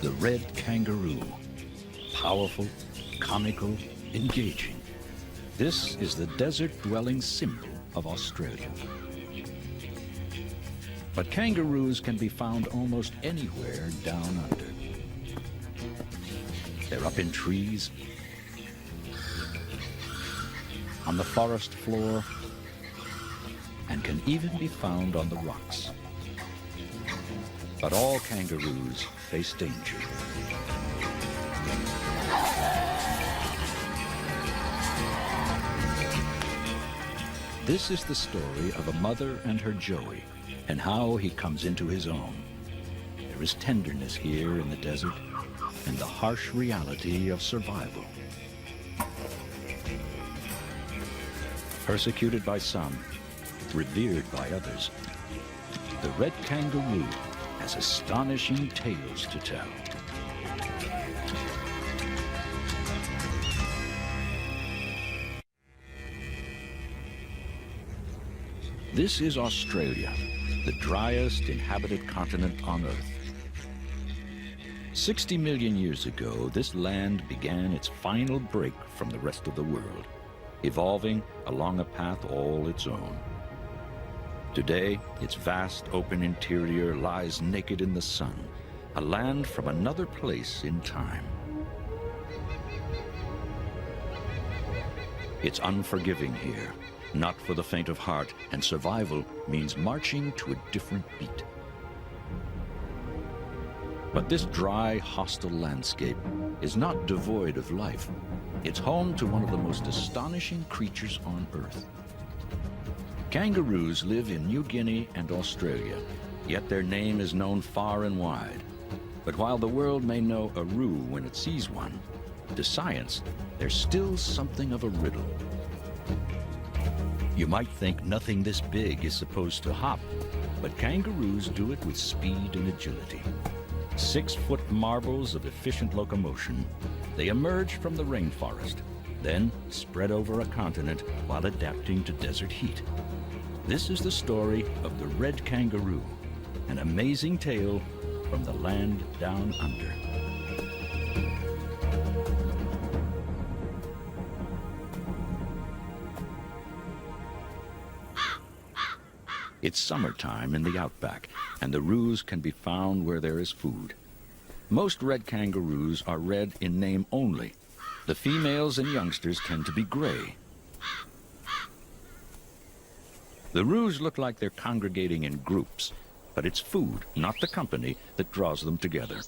The red kangaroo. Powerful, comical, engaging. This is the desert-dwelling symbol of Australia. But kangaroos can be found almost anywhere down under. They're up in trees, on the forest floor, and can even be found on the rocks. But all kangaroos face danger. This is the story of a mother and her Joey, and how he comes into his own. There is tenderness here in the desert, and the harsh reality of survival. Persecuted by some, revered by others, the red kangaroo has astonishing tales to tell. This is Australia, the driest inhabited continent on Earth. 60 million years ago, this land began its final break from the rest of the world, evolving along a path all its own. Today, its vast open interior lies naked in the sun, a land from another place in time. It's unforgiving here, not for the faint of heart, and survival means marching to a different beat. But this dry, hostile landscape is not devoid of life. It's home to one of the most astonishing creatures on Earth. Kangaroos live in New Guinea and Australia, yet their name is known far and wide. But while the world may know a roo when it sees one, to science, there's still something of a riddle. You might think nothing this big is supposed to hop, but kangaroos do it with speed and agility. 6-foot marbles of efficient locomotion, they emerge from the rainforest, then spread over a continent while adapting to desert heat. This is the story of the red kangaroo, an amazing tale from the land down under. It's summertime in the outback, and the roos can be found where there is food. Most red kangaroos are red in name only. The females and youngsters tend to be gray. The roos look like they're congregating in groups, but it's food, not the company, that draws them together.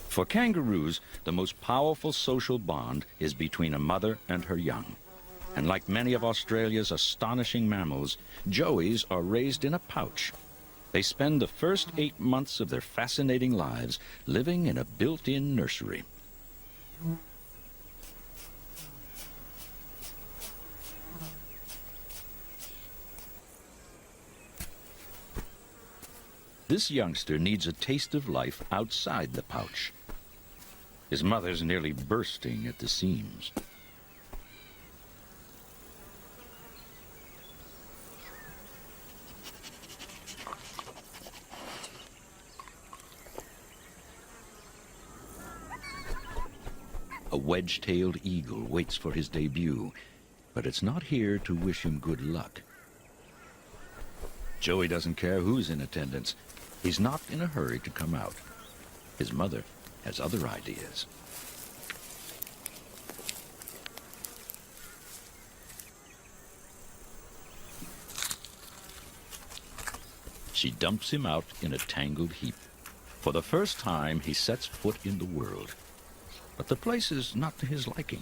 For kangaroos, the most powerful social bond is between a mother and her young. And like many of Australia's astonishing mammals, joeys are raised in a pouch. They spend the first 8 months of their fascinating lives living in a built-in nursery. This youngster needs a taste of life outside the pouch. His mother's nearly bursting at the seams. A wedge-tailed eagle waits for his debut, but it's not here to wish him good luck. Joey doesn't care who's in attendance. He's not in a hurry to come out. His mother has other ideas. She dumps him out in a tangled heap. For the first time, he sets foot in the world. But the place is not to his liking.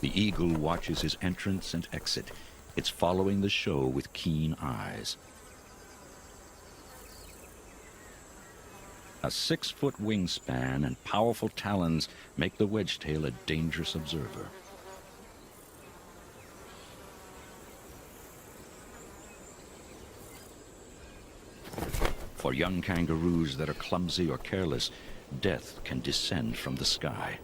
The eagle watches his entrance and exit. It's following the show with keen eyes. A 6-foot wingspan and powerful talons make the wedgetail a dangerous observer. For young kangaroos that are clumsy or careless, death can descend from the sky.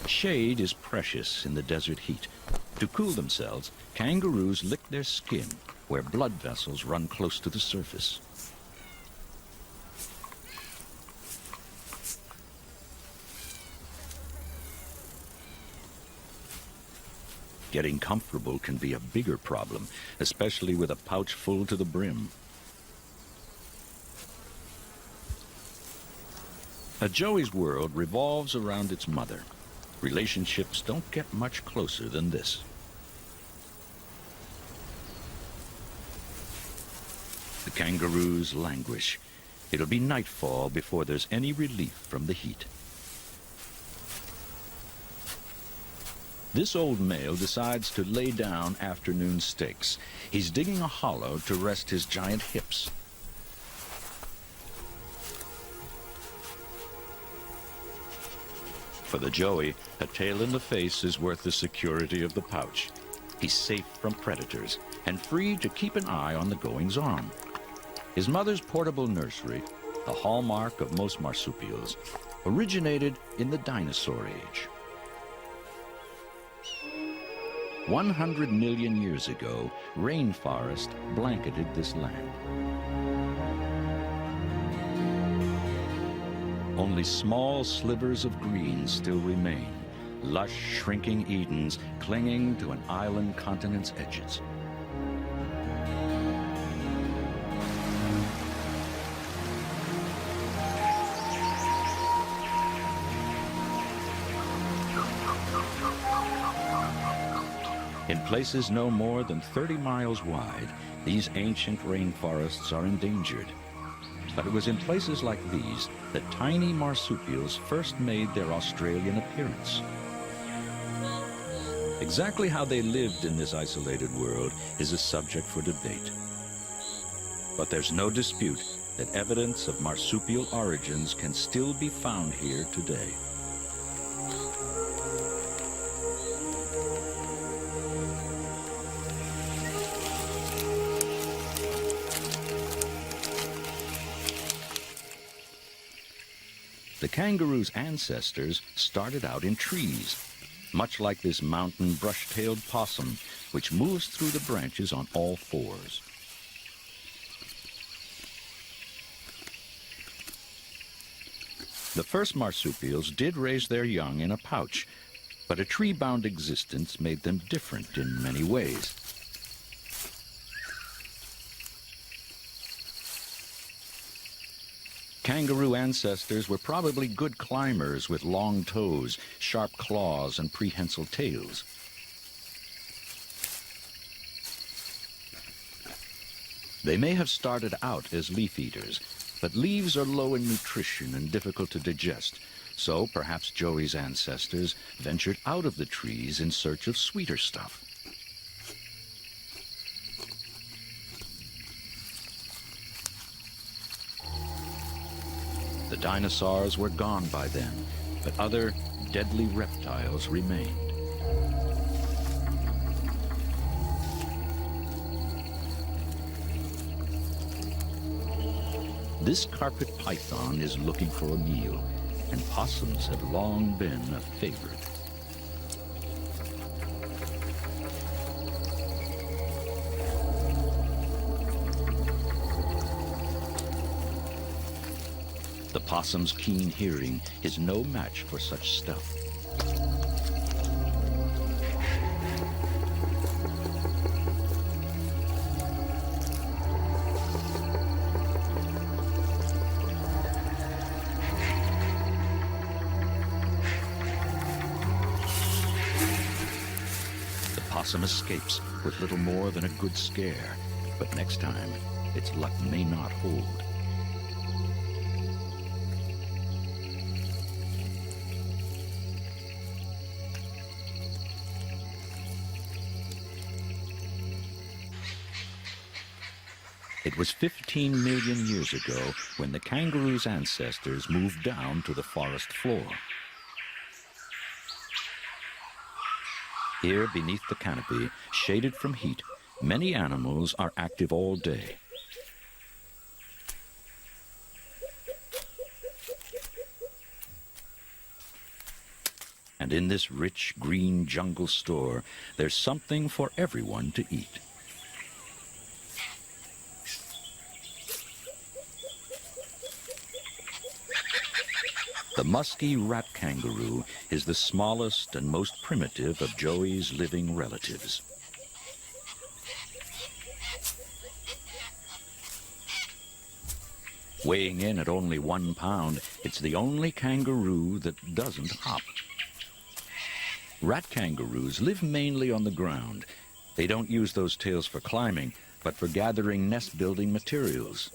Shade is precious in the desert heat. To cool themselves, kangaroos lick their skin, where blood vessels run close to the surface. Getting comfortable can be a bigger problem, especially with a pouch full to the brim. A joey's world revolves around its mother. Relationships don't get much closer than this. The kangaroos languish. It'll be nightfall before there's any relief from the heat. This old male decides to lay down afternoon stakes. He's digging a hollow to rest his giant hips. For the joey, a tail in the face is worth the security of the pouch. He's safe from predators and free to keep an eye on the goings-on. His mother's portable nursery, the hallmark of most marsupials, originated in the dinosaur age. 100 million years ago, rainforest blanketed this land. Only small slivers of green still remain, lush, shrinking Edens clinging to an island continent's edges. In places no more than 30 miles wide, these ancient rainforests are endangered. But it was in places like these that tiny marsupials first made their Australian appearance. Exactly how they lived in this isolated world is a subject for debate. But there's no dispute that evidence of marsupial origins can still be found here today. The kangaroo's ancestors started out in trees, much like this mountain brush-tailed possum, which moves through the branches on all fours. The first marsupials did raise their young in a pouch, but a tree-bound existence made them different in many ways. Kangaroo ancestors were probably good climbers with long toes, sharp claws, and prehensile tails. They may have started out as leaf eaters, but leaves are low in nutrition and difficult to digest, so perhaps Joey's ancestors ventured out of the trees in search of sweeter stuff. The dinosaurs were gone by then, but other deadly reptiles remained. This carpet python is looking for a meal, and possums have long been a favorite. The possum's keen hearing is no match for such stuff. The possum escapes with little more than a good scare, but next time, its luck may not hold. It was 15 million years ago when the kangaroo's ancestors moved down to the forest floor. Here, beneath the canopy, shaded from heat, many animals are active all day. And in this rich green jungle store, there's something for everyone to eat. The musky rat kangaroo is the smallest and most primitive of Joey's living relatives. Weighing in at only 1 pound, it's the only kangaroo that doesn't hop. Rat kangaroos live mainly on the ground. They don't use those tails for climbing, but for gathering nest-building materials.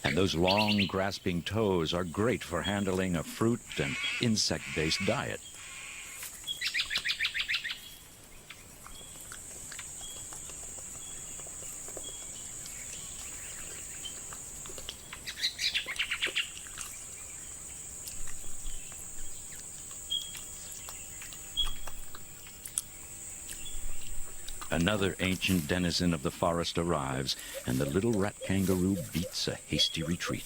And those long, grasping toes are great for handling a fruit and insect-based diet. Another ancient denizen of the forest arrives, and the little rat kangaroo beats a hasty retreat.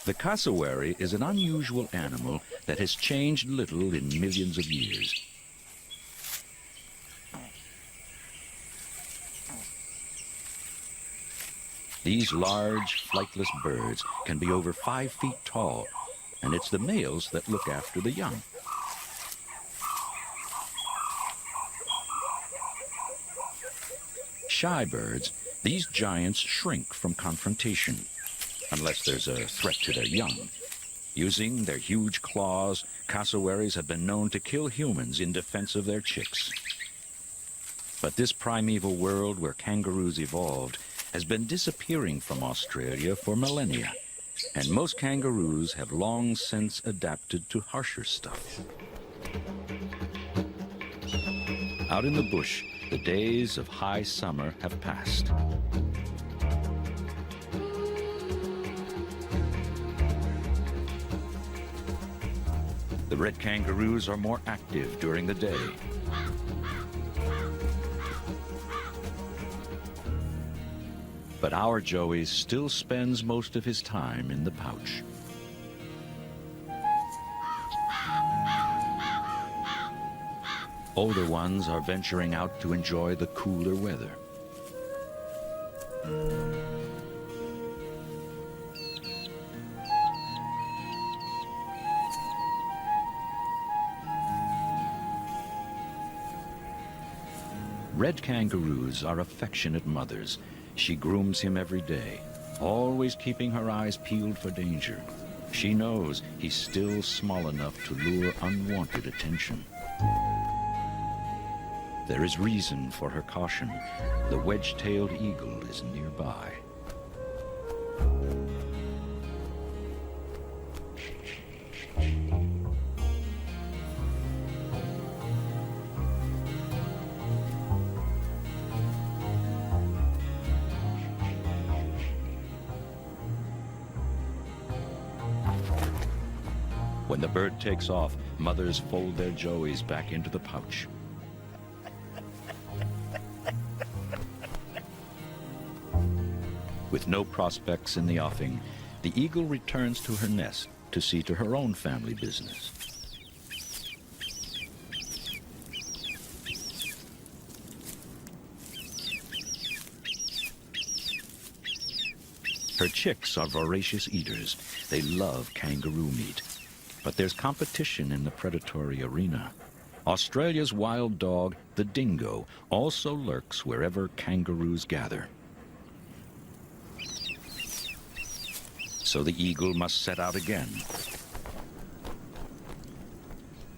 The cassowary is an unusual animal that has changed little in millions of years. These large, flightless birds can be over 5 feet tall, and it's the males that look after the young. Shy birds, these giants shrink from confrontation, unless there's a threat to their young. Using their huge claws, cassowaries have been known to kill humans in defense of their chicks. But this primeval world where kangaroos evolved has been disappearing from Australia for millennia, and most kangaroos have long since adapted to harsher stuff. Out in the bush, the days of high summer have passed. The red kangaroos are more active during the day. But our Joey still spends most of his time in the pouch. Older ones are venturing out to enjoy the cooler weather. Red kangaroos are affectionate mothers. She grooms him every day, always keeping her eyes peeled for danger. She knows he's still small enough to lure unwanted attention. There is reason for her caution. The wedge-tailed eagle is nearby. When the bird takes off, mothers fold their joeys back into the pouch. With no prospects in the offing, the eagle returns to her nest to see to her own family business. Her chicks are voracious eaters. They love kangaroo meat. But there's competition in the predatory arena. Australia's wild dog, the dingo, also lurks wherever kangaroos gather. So the eagle must set out again.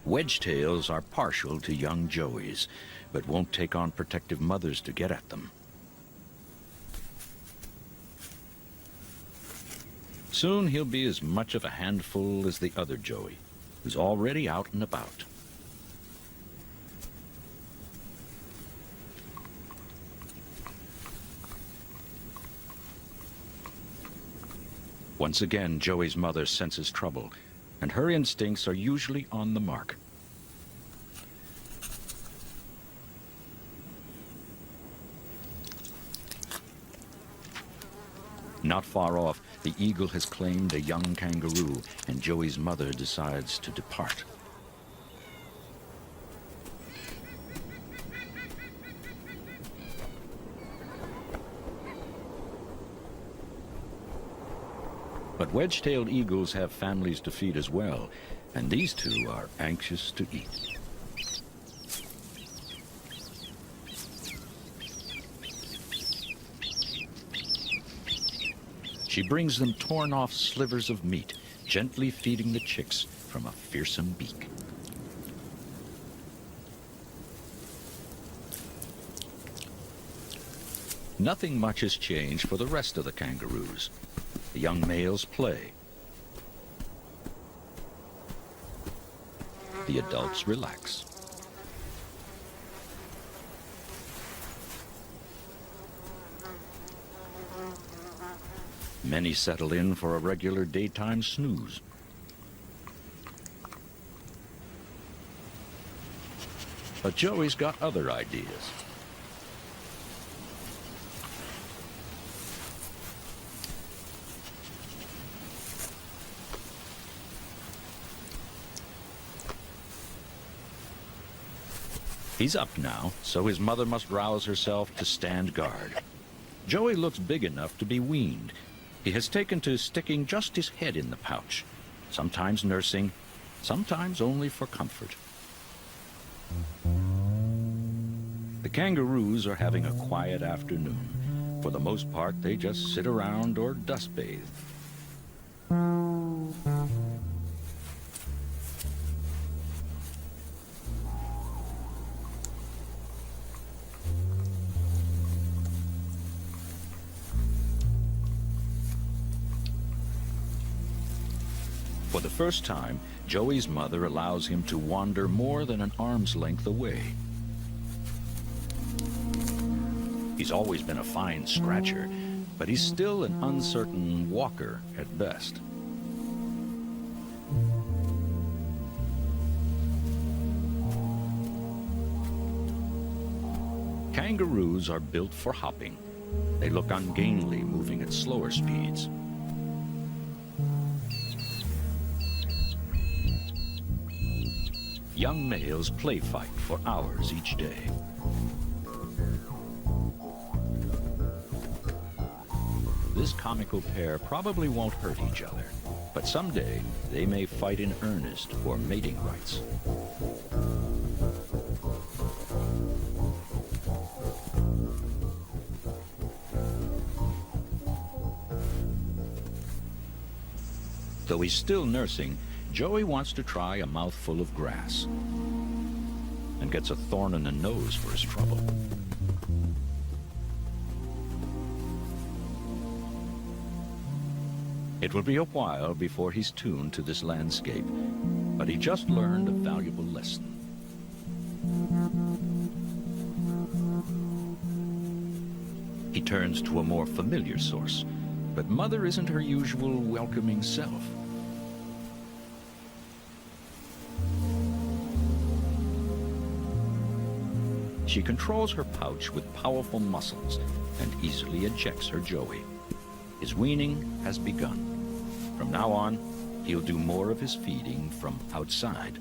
Wedge-tails are partial to young joeys, but won't take on protective mothers to get at them. Soon he'll be as much of a handful as the other joey, who's already out and about. Once again, Joey's mother senses trouble. and her instincts are usually on the mark. Not far off, the eagle has claimed a young kangaroo, and Joey's mother decides to depart. But wedge-tailed eagles have families to feed as well, and these two are anxious to eat. She brings them torn-off slivers of meat, gently feeding the chicks from a fearsome beak. Nothing much has changed for the rest of the kangaroos. The young males play. The adults relax. Many settle in for a regular daytime snooze. But Joey's got other ideas. He's up now, so his mother must rouse herself to stand guard. Joey looks big enough to be weaned. He has taken to sticking just his head in the pouch, sometimes nursing, sometimes only for comfort. The kangaroos are having a quiet afternoon. For the most part, they just sit around or dust bathe. For the first time, Joey's mother allows him to wander more than an arm's length away. He's always been a fine scratcher, but he's still an uncertain walker at best. Kangaroos are built for hopping. They look ungainly, moving at slower speeds. Young males play fight for hours each day. This comical pair probably won't hurt each other, but someday they may fight in earnest for mating rights. Though he's still nursing, Joey wants to try a mouthful of grass and gets a thorn in the nose for his trouble. It will be a while before he's tuned to this landscape, but he just learned a valuable lesson. He turns to a more familiar source, but Mother isn't her usual welcoming self. She controls her pouch with powerful muscles and easily ejects her Joey. His weaning has begun. From now on, he'll do more of his feeding from outside.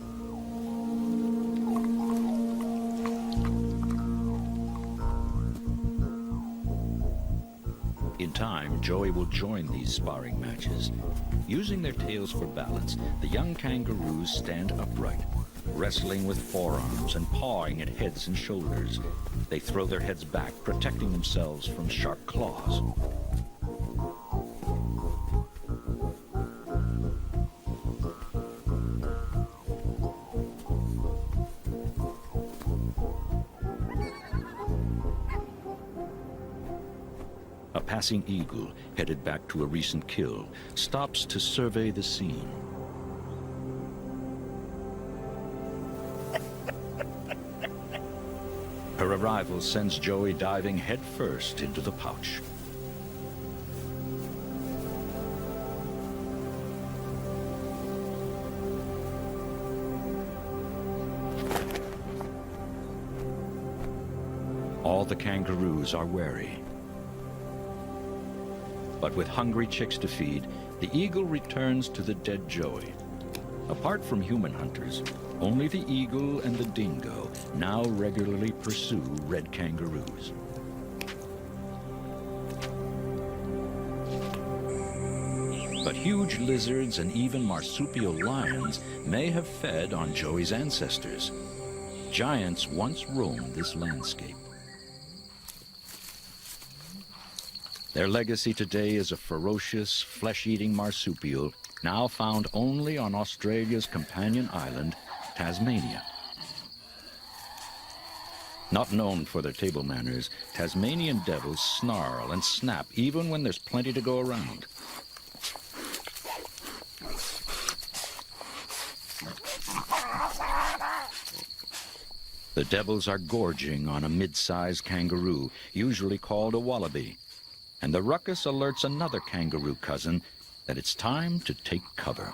In time, Joey will join these sparring matches. Using their tails for balance, the young kangaroos stand upright, wrestling with forearms and pawing at heads and shoulders. They throw their heads back, protecting themselves from sharp claws. A passing eagle, headed back to a recent kill, stops to survey the scene. Her arrival sends Joey diving headfirst into the pouch. All the kangaroos are wary. But with hungry chicks to feed, the eagle returns to the dead joey. Apart from human hunters, only the eagle and the dingo now regularly pursue red kangaroos. But huge lizards and even marsupial lions may have fed on joey's ancestors. Giants once roamed this landscape. Their legacy today is a ferocious, flesh-eating marsupial now found only on Australia's companion island, Tasmania. Not known for their table manners, Tasmanian devils snarl and snap even when there's plenty to go around. The devils are gorging on a mid-sized kangaroo, usually called a wallaby. And the ruckus alerts another kangaroo cousin that it's time to take cover.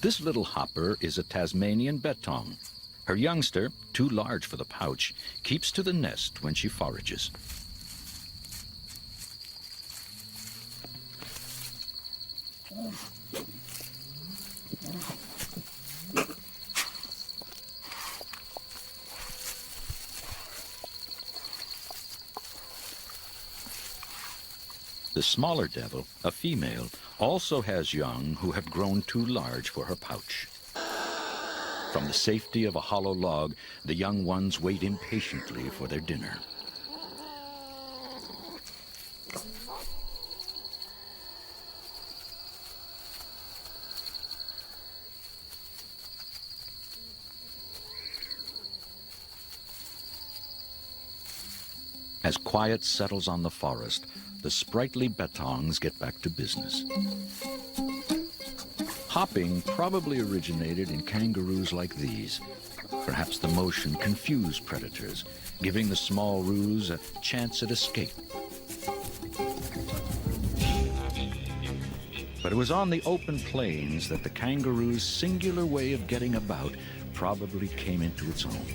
This little hopper is a Tasmanian bettong. Her youngster, too large for the pouch, keeps to the nest when she forages. The smaller devil, a female, also has young who have grown too large for her pouch. From the safety of a hollow log, the young ones wait impatiently for their dinner. As quiet settles on the forest, the sprightly bettongs get back to business. Hopping probably originated in kangaroos like these. Perhaps the motion confused predators, giving the small roos a chance at escape. But it was on the open plains that the kangaroo's singular way of getting about probably came into its own.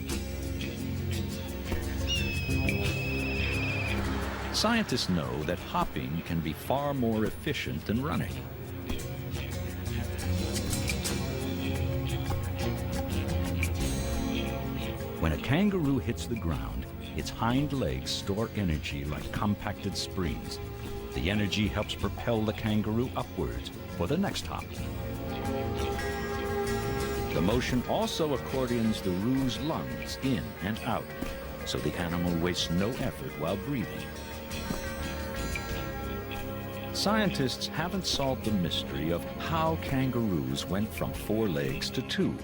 Scientists know that hopping can be far more efficient than running. When a kangaroo hits the ground, its hind legs store energy like compacted springs. The energy helps propel the kangaroo upwards for the next hop. The motion also accordions the roo's lungs in and out, so the animal wastes no effort while breathing. Scientists haven't solved the mystery of how kangaroos went from 4 legs to 2.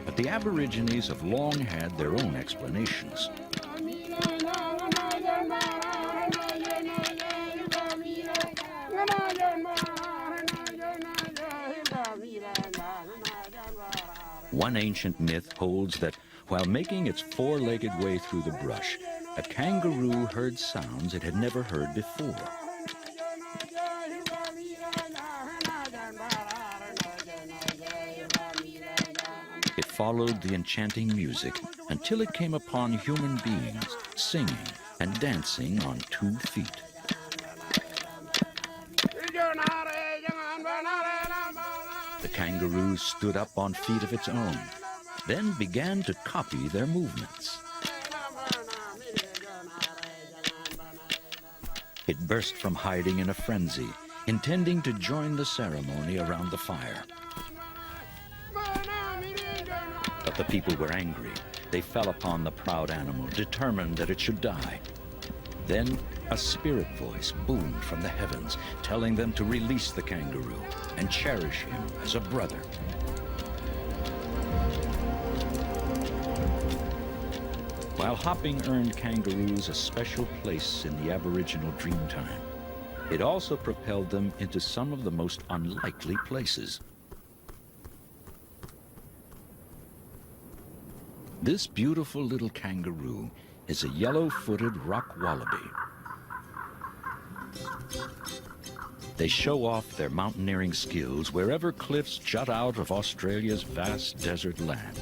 But the Aborigines have long had their own explanations. One ancient myth holds that while making its 4-legged way through the brush, a kangaroo heard sounds it had never heard before. It followed the enchanting music until it came upon human beings singing and dancing on 2 feet. The kangaroo stood up on feet of its own, then began to copy their movements. It burst from hiding in a frenzy, intending to join the ceremony around the fire. But the people were angry. They fell upon the proud animal, determined that it should die. Then a spirit voice boomed from the heavens, telling them to release the kangaroo and cherish him as a brother. While hopping earned kangaroos a special place in the Aboriginal dreamtime, it also propelled them into some of the most unlikely places. This beautiful little kangaroo is a yellow-footed rock wallaby. They show off their mountaineering skills wherever cliffs jut out of Australia's vast desert land.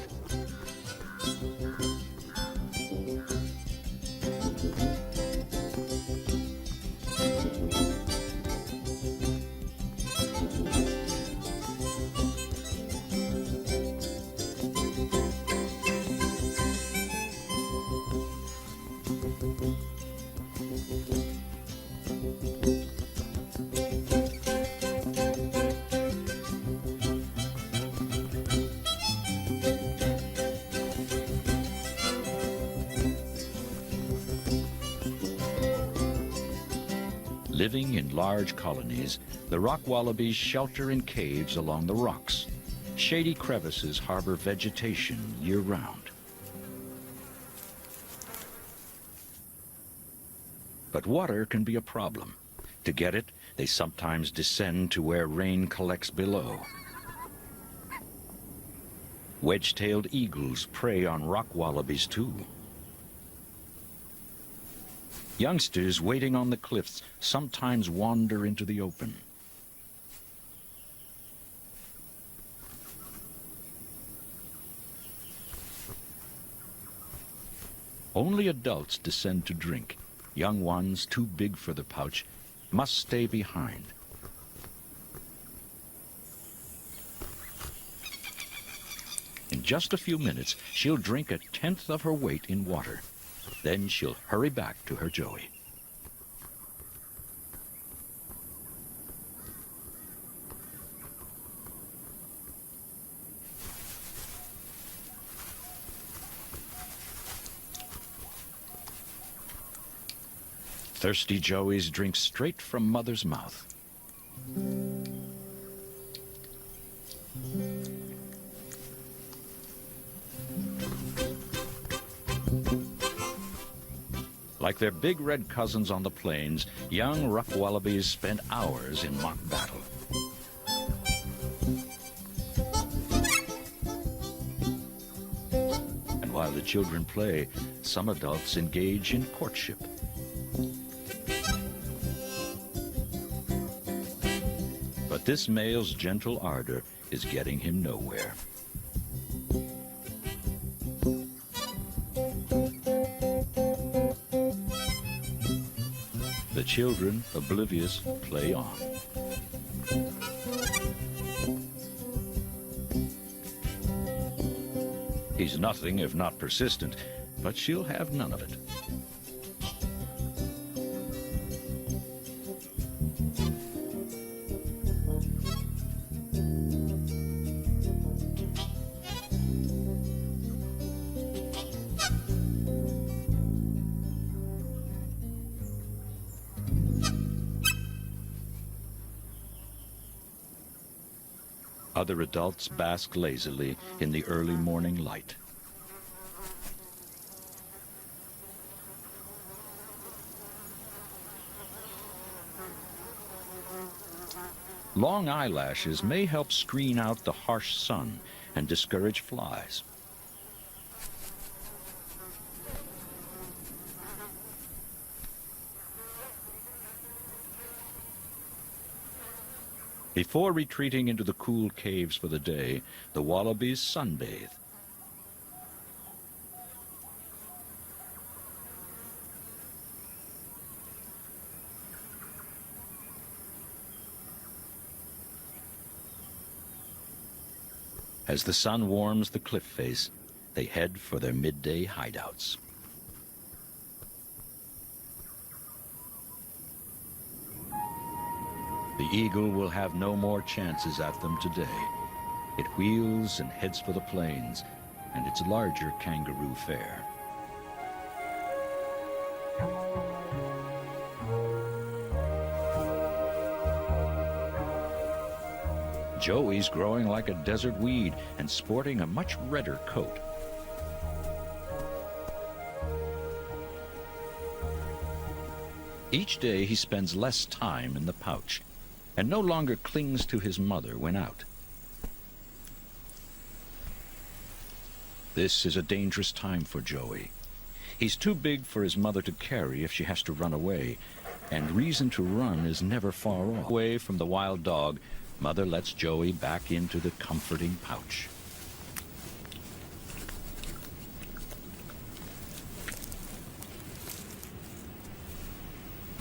Living in large colonies, the rock wallabies shelter in caves along the rocks. Shady crevices harbor vegetation year-round. But water can be a problem. To get it, they sometimes descend to where rain collects below. Wedge-tailed eagles prey on rock wallabies too. Youngsters waiting on the cliffs sometimes wander into the open. Only adults descend to drink. Young ones, too big for the pouch, must stay behind. In just a few minutes, she'll drink a tenth of her weight in water. Then she'll hurry back to her joey. Thirsty joeys drink straight from mother's mouth. Like their big red cousins on the plains, young rock wallabies spend hours in mock battle. And while the children play, some adults engage in courtship. But this male's gentle ardor is getting him nowhere. The children, oblivious, play on. He's nothing if not persistent, but she'll have none of it. Other adults bask lazily in the early morning light. Long eyelashes may help screen out the harsh sun and discourage flies. Before retreating into the cool caves for the day, the wallabies sunbathe. As the sun warms the cliff face, they head for their midday hideouts. The eagle will have no more chances at them today. It wheels and heads for the plains and its larger kangaroo fare. Joey's growing like a desert weed and sporting a much redder coat. Each day he spends less time in the pouch and no longer clings to his mother when out. This is a dangerous time for Joey. He's too big for his mother to carry if she has to run away, and reason to run is never far off. Away from the wild dog, Mother lets Joey back into the comforting pouch.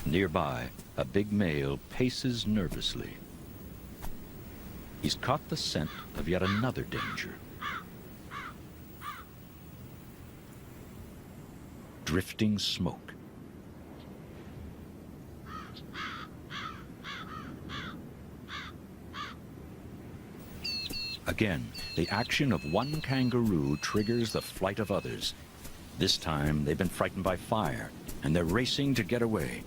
Nearby, a big male paces nervously. He's caught the scent of yet another danger. Drifting smoke. Again, the action of one kangaroo triggers the flight of others. This time, they've been frightened by fire, and they're racing to get away.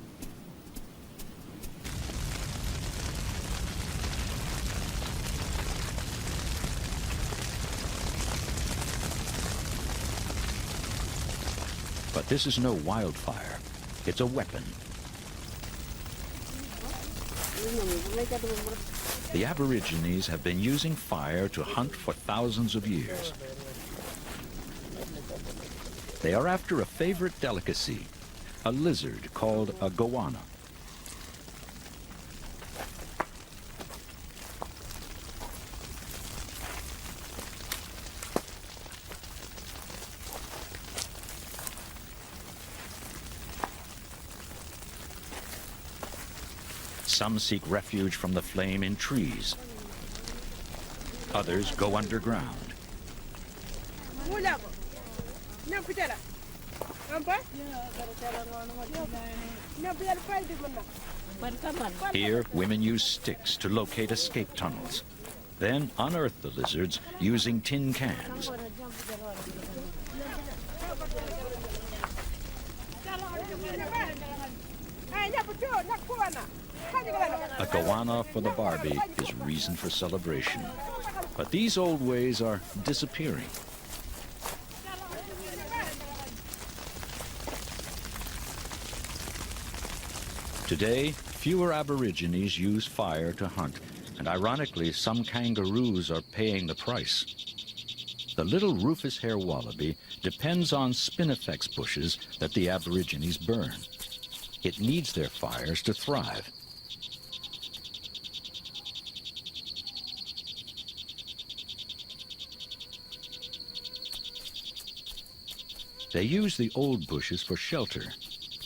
But this is no wildfire. It's a weapon. The Aborigines have been using fire to hunt for thousands of years. They are after a favorite delicacy, a lizard called a goanna. Some seek refuge from the flame in trees. Others go underground. Here, women use sticks to locate escape tunnels, then unearth the lizards using tin cans. A goanna for the Barbie is reason for celebration. But these old ways are disappearing. Today, fewer Aborigines use fire to hunt, and ironically, some kangaroos are paying the price. The little rufous hair wallaby depends on spinifex bushes that the Aborigines burn. It needs their fires to thrive. They use the old bushes for shelter,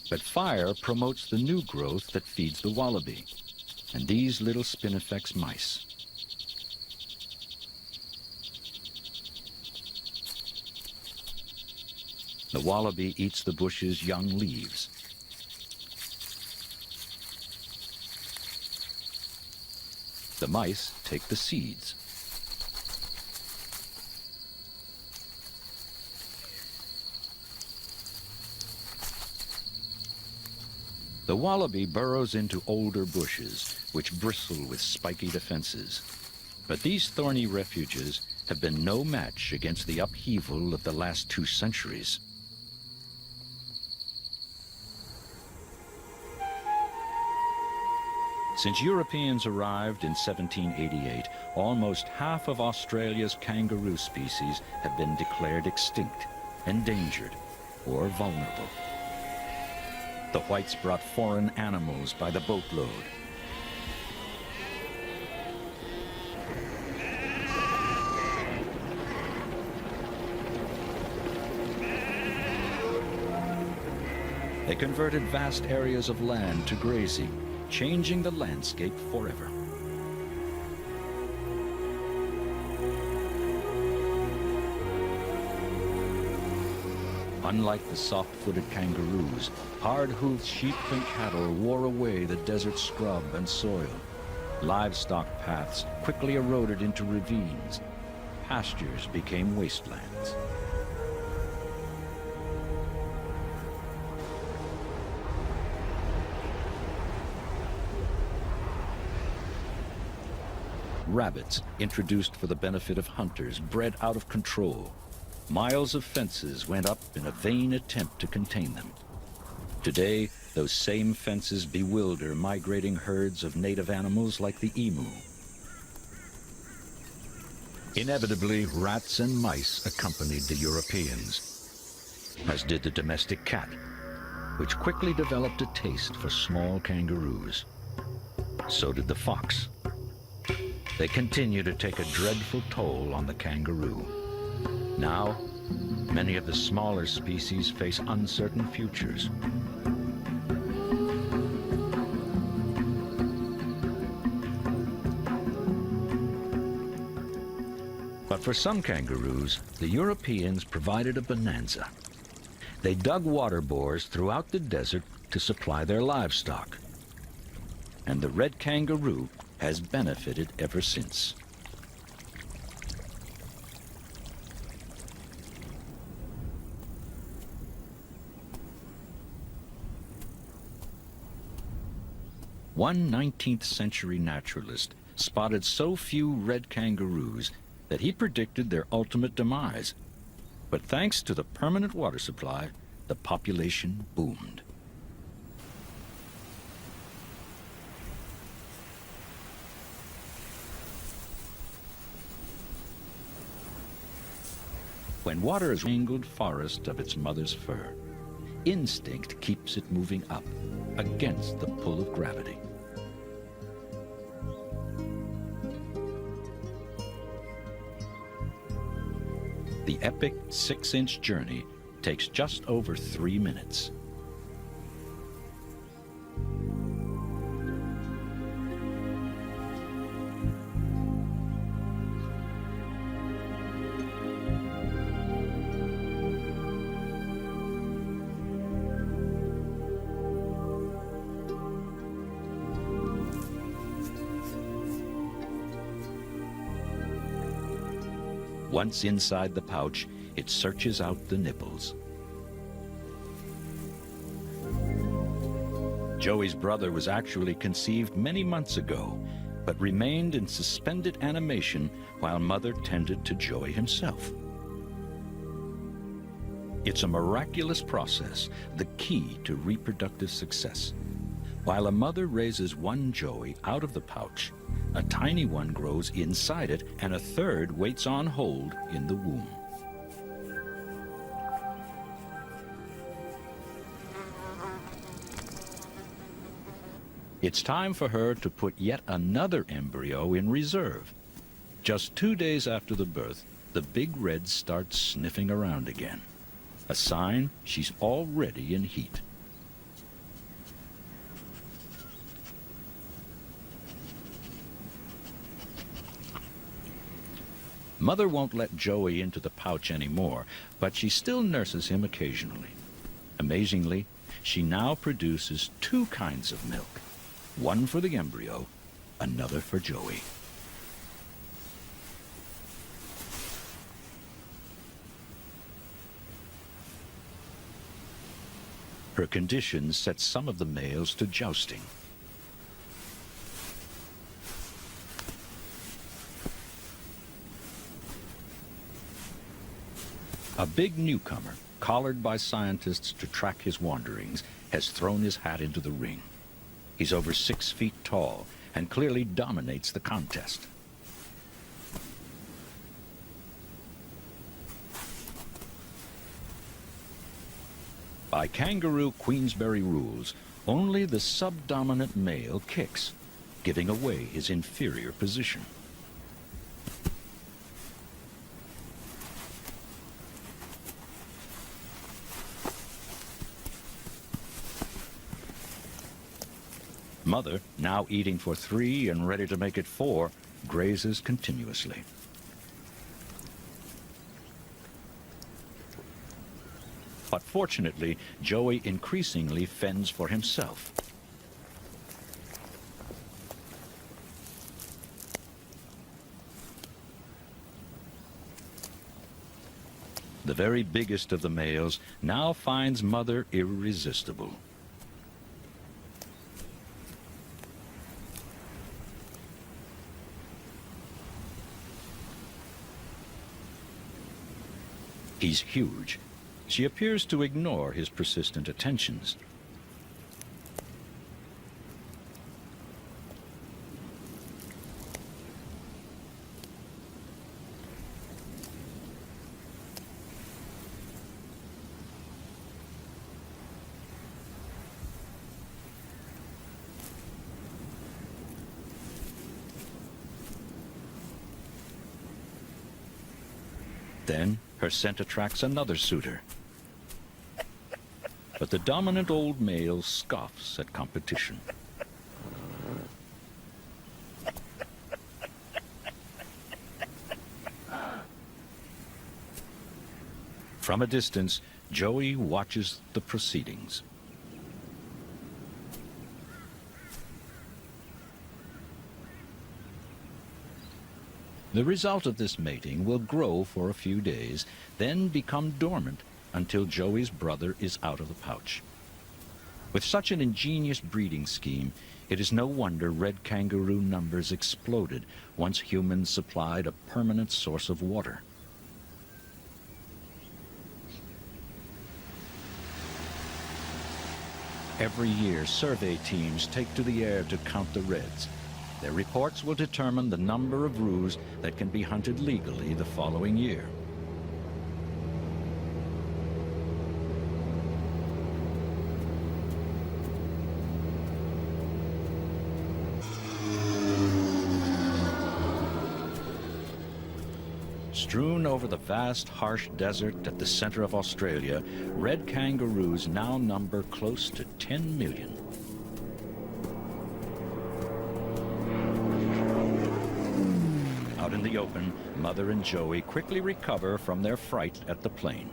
but fire promotes the new growth that feeds the wallaby, and these little spinifex mice. The wallaby eats the bush's young leaves. The mice take the seeds. The wallaby burrows into older bushes, which bristle with spiky defenses. But these thorny refuges have been no match against the upheaval of the last 2 centuries. Since Europeans arrived in 1788, almost half of Australia's kangaroo species have been declared extinct, endangered, or vulnerable. The whites brought foreign animals by the boatload. They converted vast areas of land to grazing, changing the landscape forever. Unlike the soft-footed kangaroos, hard-hoofed sheep and cattle wore away the desert scrub and soil. Livestock paths quickly eroded into ravines. Pastures became wastelands. Rabbits, introduced for the benefit of hunters, bred out of control. Miles of fences went up in a vain attempt to contain them. Today, those same fences bewilder migrating herds of native animals like the emu. Inevitably, rats and mice accompanied the Europeans. as did the domestic cat, which quickly developed a taste for small kangaroos. So did the fox. They continue to take a dreadful toll on the kangaroo. Now, many of the smaller species face uncertain futures. But for some kangaroos, the Europeans provided a bonanza. They dug water bores throughout the desert to supply their livestock. And the red kangaroo has benefited ever since. One 19th century naturalist spotted so few red kangaroos that he predicted their ultimate demise. But thanks to the permanent water supply, the population boomed. When water is tangled forest of its mother's fur, instinct keeps it moving up against the pull of gravity. The epic 6-inch journey takes just over 3 minutes. Once inside the pouch, it searches out the nipples. Joey's brother was actually conceived many months ago, but remained in suspended animation while mother tended to Joey himself. It's a miraculous process, the key to reproductive success. While a mother raises one Joey out of the pouch, a tiny one grows inside it, and a third waits on hold in the womb. It's time for her to put yet another embryo in reserve. Just 2 days after the birth, the big red starts sniffing around again, a sign she's already in heat. Mother won't let Joey into the pouch anymore, but she still nurses him occasionally. Amazingly, she now produces 2 kinds of milk, one for the embryo, another for Joey. Her condition sets some of the males to jousting. A big newcomer, collared by scientists to track his wanderings, has thrown his hat into the ring. He's over 6 feet tall and clearly dominates the contest. By kangaroo Queensberry rules, only the subdominant male kicks, giving away his inferior position. Mother, now eating for 3 and ready to make it 4, grazes continuously. But fortunately, Joey increasingly fends for himself. The very biggest of the males now finds Mother irresistible. He's huge. She appears to ignore his persistent attentions. Then her scent attracts another suitor. But the dominant old male scoffs at competition. From a distance, Joey watches the proceedings. The result of this mating will grow for a few days, then become dormant until Joey's brother is out of the pouch. With such an ingenious breeding scheme, it is no wonder red kangaroo numbers exploded once humans supplied a permanent source of water. Every year, survey teams take to the air to count the reds. Their reports will determine the number of roos that can be hunted legally the following year. Strewn over the vast, harsh desert at the center of Australia, red kangaroos now number close to 10 million. Out in the open, Mother and Joey quickly recover from their fright at the plane.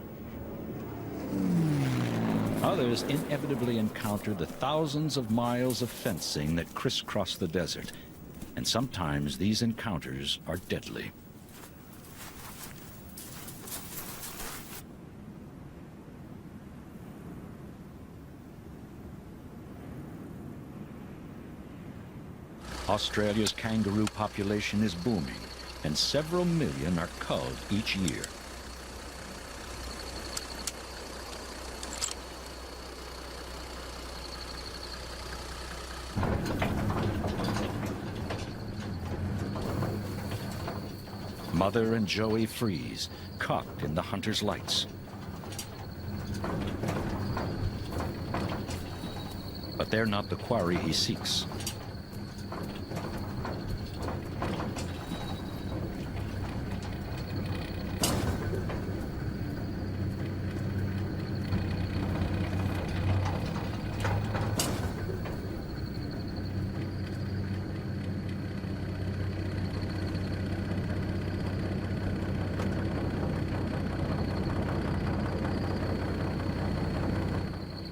Others inevitably encounter the thousands of miles of fencing that crisscross the desert, and sometimes these encounters are deadly. Australia's kangaroo population is booming, and several million are culled each year. Mother and Joey freeze, caught in the hunter's lights. But they're not the quarry he seeks.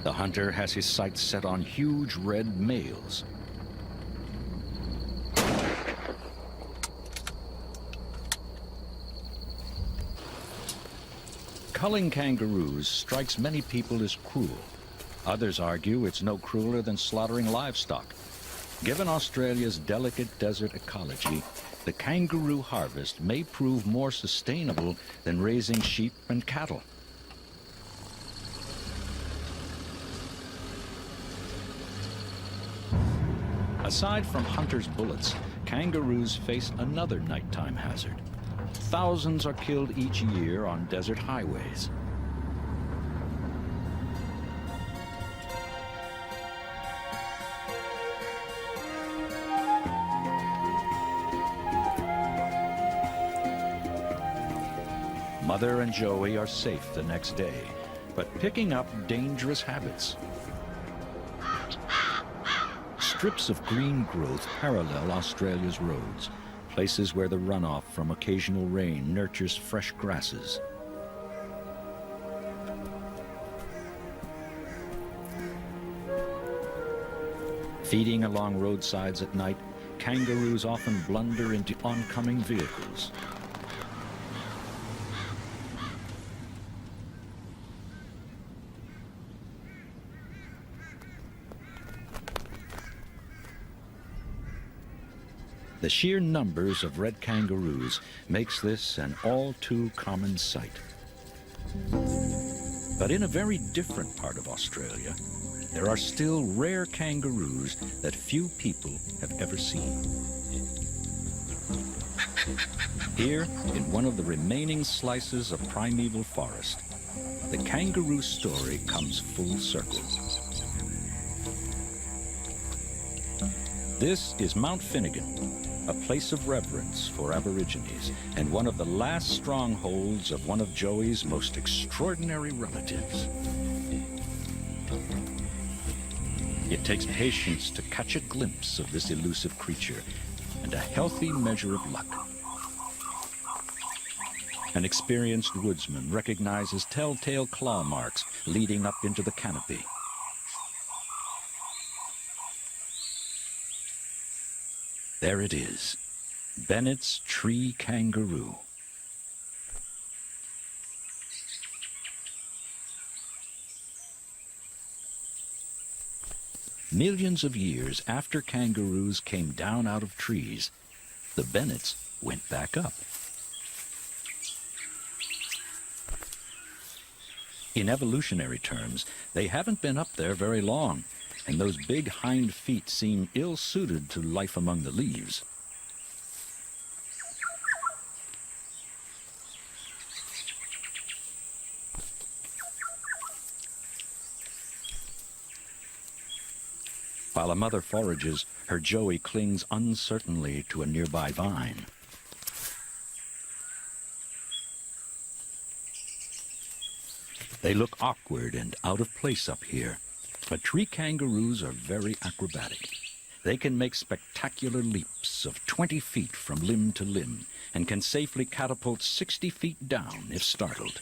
The hunter has his sights set on huge red males. Culling kangaroos strikes many people as cruel. Others argue it's no crueler than slaughtering livestock. Given Australia's delicate desert ecology, the kangaroo harvest may prove more sustainable than raising sheep and cattle. Aside from hunters' bullets, kangaroos face another nighttime hazard. Thousands are killed each year on desert highways. Mother and Joey are safe the next day, but picking up dangerous habits. Strips of green growth parallel Australia's roads, places where the runoff from occasional rain nurtures fresh grasses. Feeding along roadsides at night, kangaroos often blunder into oncoming vehicles. The sheer numbers of red kangaroos makes this an all too common sight. But in a very different part of Australia, there are still rare kangaroos that few people have ever seen. Here, in one of the remaining slices of primeval forest, the kangaroo story comes full circle. This is Mount Finnegan, a place of reverence for Aborigines and one of the last strongholds of one of Joey's most extraordinary relatives. It takes patience to catch a glimpse of this elusive creature and a healthy measure of luck. An experienced woodsman recognizes telltale claw marks leading up into the canopy. There it is, Bennett's tree kangaroo. Millions of years after kangaroos came down out of trees, the Bennetts went back up. In evolutionary terms, they haven't been up there very long, and those big hind feet seem ill-suited to life among the leaves. While a mother forages, her Joey clings uncertainly to a nearby vine. They look awkward and out of place up here, but tree kangaroos are very acrobatic. They can make spectacular leaps of 20 feet from limb to limb and can safely catapult 60 feet down if startled.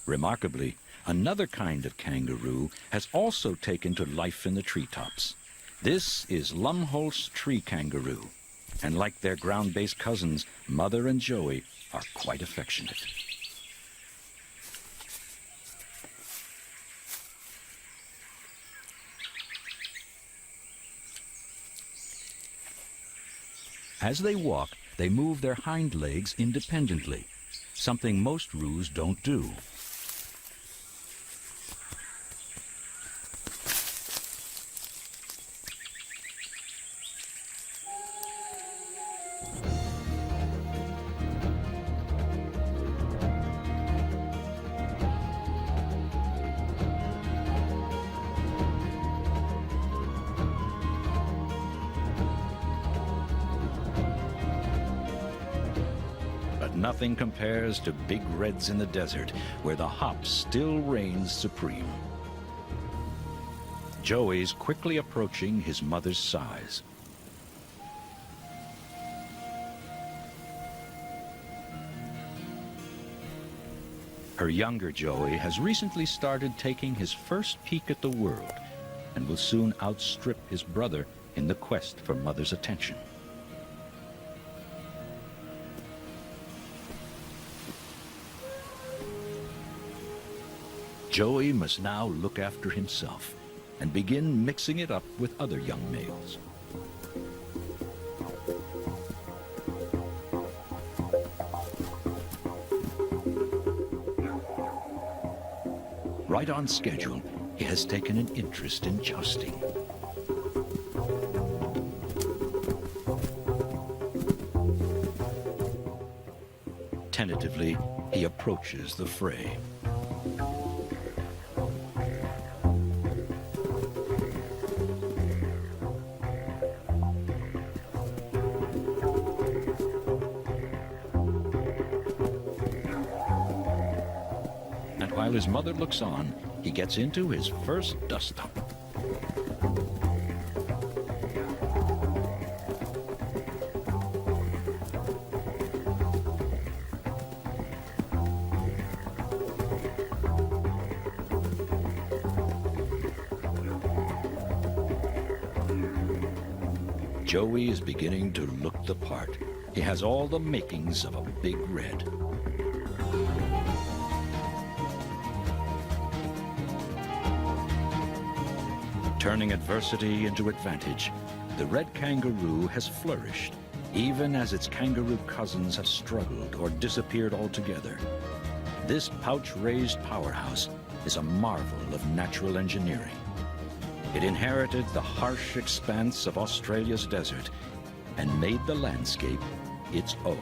Remarkably, another kind of kangaroo has also taken to life in the treetops. This is Lumholtz tree kangaroo, and like their ground-based cousins, Mother and Joey are quite affectionate. As they walk, they move their hind legs independently, something most roos don't do. Nothing compares to big reds in the desert, where the hop still reigns supreme. Joey's quickly approaching his mother's size. Her younger Joey has recently started taking his first peek at the world and will soon outstrip his brother in the quest for Mother's attention. Joey must now look after himself and begin mixing it up with other young males. Right on schedule, he has taken an interest in jousting. Tentatively, he approaches the fray. While his mother looks on, he gets into his first dust-up. Joey is beginning to look the part. He has all the makings of a big red. Turning adversity into advantage, the red kangaroo has flourished, even as its kangaroo cousins have struggled or disappeared altogether. This pouch-raised powerhouse is a marvel of natural engineering. It inherited the harsh expanse of Australia's desert and made the landscape its own.